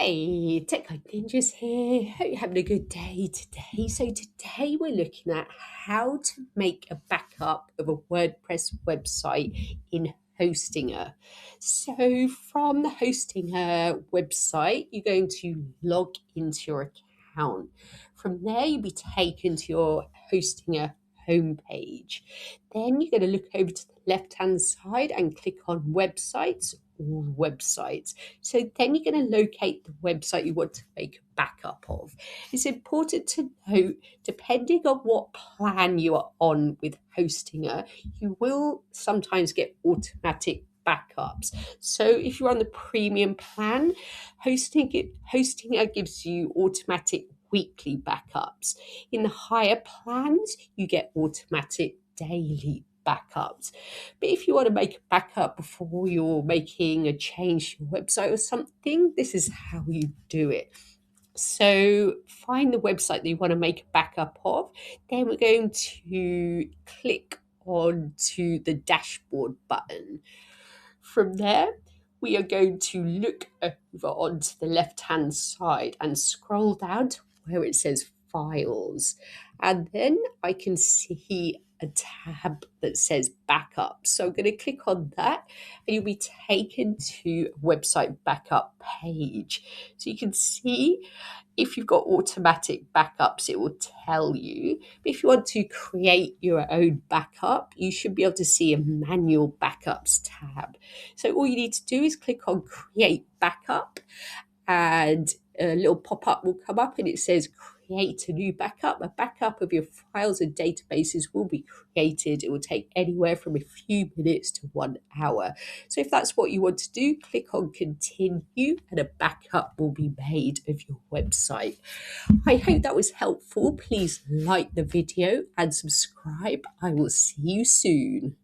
Hey, Tech Like Ninjas here. Hope you're having a good day today. So today we're looking at how to make a backup of a WordPress website in Hostinger. So from the Hostinger website, you're going to log into your account. From there, you'll be taken to your Hostinger homepage. Then you're going to look over to the left-hand side and click on websites or websites. So then you're going to locate the website you want to make a backup of. It's important to note, depending on what plan you are on with Hostinger, you will sometimes get automatic backups. So if you're on the premium plan, Hostinger gives you automatic weekly backups. In the higher plans, you get automatic daily backups. But if you want to make a backup before you're making a change to your website or something, this is how you do it. So find the website that you want to make a backup of. Then we're going to click on to the dashboard button. From there, we are going to look over onto the left-hand side and scroll down to where it says Files. And then I can see a tab that says Backup. So I'm going to click on that and you'll be taken to a website backup page. So you can see if you've got automatic backups, it will tell you. But if you want to create your own backup, you should be able to see a manual backups tab. So all you need to do is click on create backup and a little pop-up will come up and it says create a new backup. A backup of your files and databases will be created. It will take anywhere from a few minutes to 1 hour. So if that's what you want to do, click on continue and a backup will be made of your website. I hope that was helpful. Please like the video and subscribe. I will see you soon.